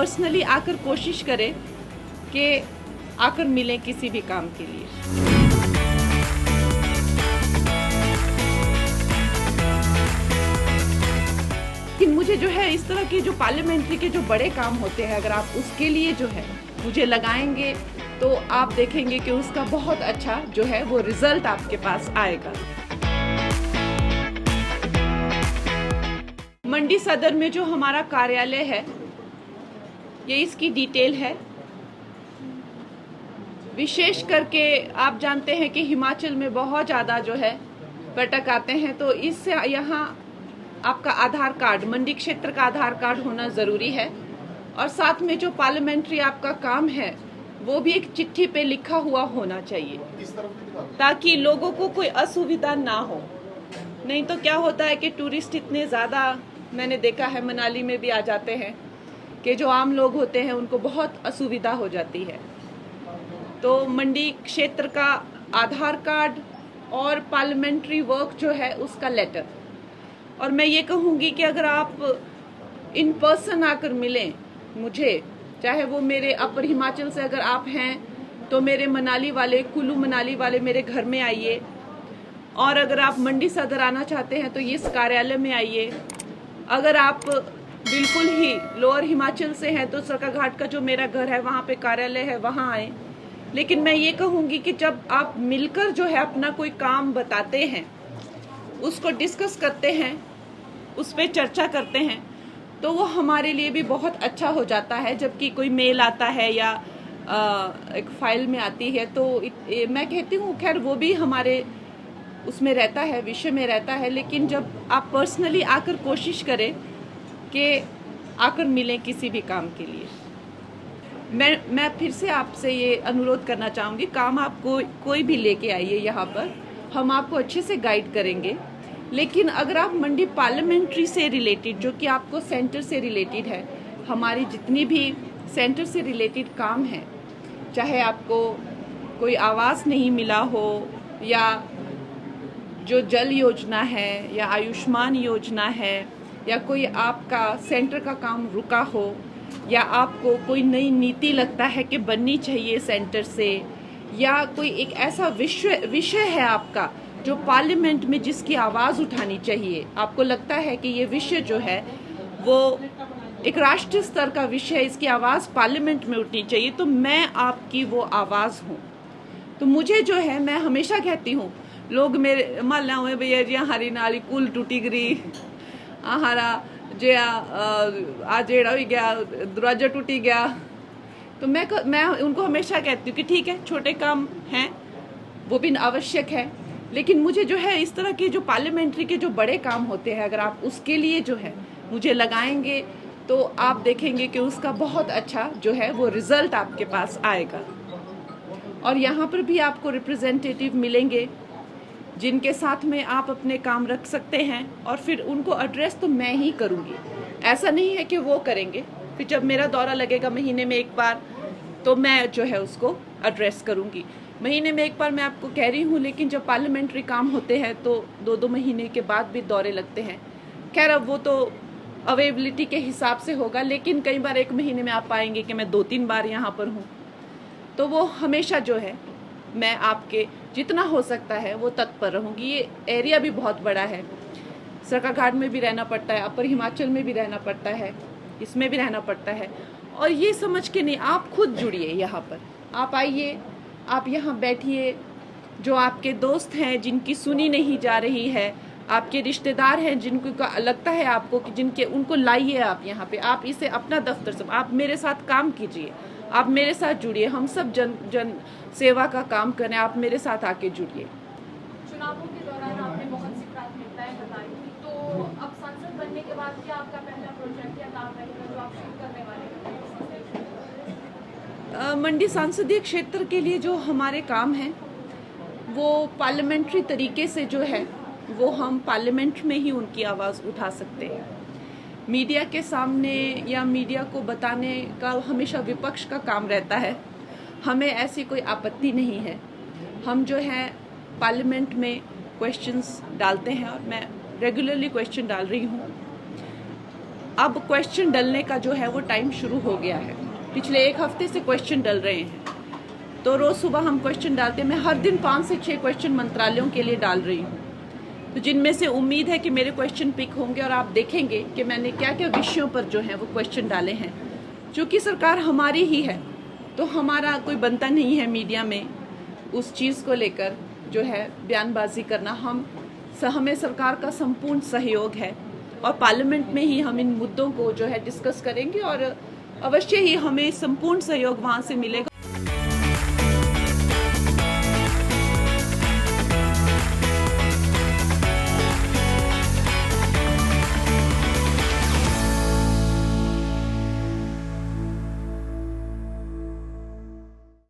Personally आकर कोशिश करें कि आकर मिलें किसी भी काम के लिए। लेकिन मुझे जो है इस तरह के जो पार्लियामेंट्री के जो बड़े काम होते हैं, अगर आप उसके लिए जो है मुझे लगाएंगे तो आप देखेंगे कि उसका बहुत अच्छा जो है वो रिजल्ट आपके पास आएगा। मंडी सदर में जो हमारा कार्यालय है, ये इसकी डिटेल है। विशेष करके आप जानते हैं कि हिमाचल में बहुत ज़्यादा जो है पर्यटक आते हैं, तो इससे यहाँ आपका आधार कार्ड, मंडी क्षेत्र का आधार कार्ड होना ज़रूरी है। और साथ में जो पार्लियामेंट्री आपका काम है वो भी एक चिट्ठी पे लिखा हुआ होना चाहिए, ताकि लोगों को कोई असुविधा ना हो। नहीं तो क्या होता है कि टूरिस्ट इतने ज़्यादा, मैंने देखा है मनाली में भी आ जाते हैं, कि जो आम लोग होते हैं उनको बहुत असुविधा हो जाती है। तो मंडी क्षेत्र का आधार कार्ड और पार्लियामेंट्री वर्क जो है उसका लेटर। और मैं ये कहूँगी कि अगर आप इन पर्सन आकर मिलें मुझे, चाहे वो मेरे अपर हिमाचल से अगर आप हैं तो मेरे मनाली वाले, कुल्लू मनाली वाले मेरे घर में आइए, और अगर आप मंडी सदर आना चाहते हैं तो इस कार्यालय में आइए। अगर आप बिल्कुल ही लोअर हिमाचल से हैं तो सरकाघाट का जो मेरा घर है वहाँ पे कार्यालय है, वहाँ आए। लेकिन मैं ये कहूँगी कि जब आप मिलकर जो है अपना कोई काम बताते हैं, उसको डिस्कस करते हैं, उस पर चर्चा करते हैं, तो वो हमारे लिए भी बहुत अच्छा हो जाता है। जबकि कोई मेल आता है या एक फाइल में आती है तो मैं कहती हूँ खैर वो भी हमारे उसमें रहता है, विषय में रहता है। लेकिन जब आप पर्सनली आकर कोशिश करें कि आकर मिलें किसी भी काम के लिए, मैं फिर से आपसे ये अनुरोध करना चाहूँगी, काम आप कोई भी लेके आइए यहाँ पर, हम आपको अच्छे से गाइड करेंगे। लेकिन अगर आप मंडी पार्लियामेंट्री से रिलेटेड, जो कि आपको सेंटर से रिलेटेड है, हमारी जितनी भी सेंटर से रिलेटेड काम है, चाहे आपको कोई आवास नहीं मिला हो, या जो जल योजना है, या आयुष्मान योजना है, या कोई आपका सेंटर का काम रुका हो, या आपको कोई नई नीति लगता है कि बननी चाहिए सेंटर से, या कोई एक ऐसा विषय है आपका जो पार्लियामेंट में जिसकी आवाज़ उठानी चाहिए, आपको लगता है कि ये विषय जो है वो एक राष्ट्रीय स्तर का विषय है, इसकी आवाज़ पार्लियामेंट में उठनी चाहिए, तो मैं आपकी वो आवाज़ हूँ। तो मुझे जो है, मैं हमेशा कहती हूँ, लोग मेरे मान लो भैया जी हरी नाली कुल टूटी गई, हरा जे आज जेड़ा हो गया, दरवाजा टूटी गया, तो मैं उनको हमेशा कहती हूँ कि ठीक है, छोटे काम हैं वो भी आवश्यक है, लेकिन मुझे जो है इस तरह के जो पार्लियामेंट्री के जो बड़े काम होते हैं, अगर आप उसके लिए जो है मुझे लगाएंगे तो आप देखेंगे कि उसका बहुत अच्छा जो है वो रिजल्ट आपके पास आएगा। और यहाँ पर भी आपको रिप्रेजेंटेटिव मिलेंगे जिनके साथ में आप अपने काम रख सकते हैं, और फिर उनको एड्रेस तो मैं ही करूँगी, ऐसा नहीं है कि वो करेंगे। फिर जब मेरा दौरा लगेगा महीने में एक बार, तो मैं जो है उसको एड्रेस करूँगी। महीने में एक बार मैं आपको कह रही हूँ, लेकिन जब पार्लियामेंट्री काम होते हैं तो 2-2 महीने के बाद भी दौरे लगते हैं। खैर अब वो तो अवेलेबिलिटी के हिसाब से होगा, लेकिन कई बार 1 महीने में आप पाएंगे कि मैं 2-3 बार यहाँ पर हूँ। तो वो हमेशा जो है मैं आपके जितना हो सकता है वो तत्पर रहूँगी। ये एरिया भी बहुत बड़ा है, सरकाघाट में भी रहना पड़ता है, अपर हिमाचल में भी रहना पड़ता है, इसमें भी रहना पड़ता है। और ये समझ के नहीं, आप खुद जुड़िए यहाँ पर, आप आइए, आप यहाँ बैठिए। जो आपके दोस्त हैं जिनकी सुनी नहीं जा रही है, आपके रिश्तेदार हैं जिनको लगता है आपको कि जिनके, उनको लाइए आप यहाँ पे, आप इसे अपना दफ्तर से, आप मेरे साथ काम कीजिए, आप मेरे साथ जुड़िए, हम सब जन सेवा का काम करें, आप मेरे साथ आके जुड़िए। चुनावों के दौरान आपने बहुत सी प्राथमिकताएं बताई, तो अब सांसद बनने के बाद क्या आपका पहला प्रोजेक्ट या काम रहेगा जो आप शुरू करने वाले हैं? मंडी संसदीय क्षेत्र के लिए जो हमारे काम हैं वो पार्लियामेंट्री तरीके से जो है वो हम पार्लियामेंट में ही उनकी आवाज़ उठा सकते हैं। मीडिया के सामने या मीडिया को बताने का हमेशा विपक्ष का काम रहता है, हमें ऐसी कोई आपत्ति नहीं है। हम जो है पार्लियामेंट में क्वेश्चंस डालते हैं, और मैं रेगुलरली क्वेश्चन डाल रही हूँ। अब क्वेश्चन डलने का जो है वो टाइम शुरू हो गया है। पिछले 1 हफ्ते से क्वेश्चन डल रहे हैं, तो रोज़ सुबह हम क्वेश्चन डालते हैं। मैं हर दिन 5 से 6 क्वेश्चन मंत्रालयों के लिए डाल रही हूँ, तो जिनमें से उम्मीद है कि मेरे क्वेश्चन पिक होंगे और आप देखेंगे कि मैंने क्या क्या विषयों पर जो है वो क्वेश्चन डाले हैं। चूँकि सरकार हमारी ही है, तो हमारा कोई बनता नहीं है मीडिया में उस चीज़ को लेकर जो है बयानबाजी करना। हमें सरकार का संपूर्ण सहयोग है और पार्लियामेंट में ही हम इन मुद्दों को जो है डिस्कस करेंगे और अवश्य ही हमें संपूर्ण सहयोग वहाँ से मिलेगा।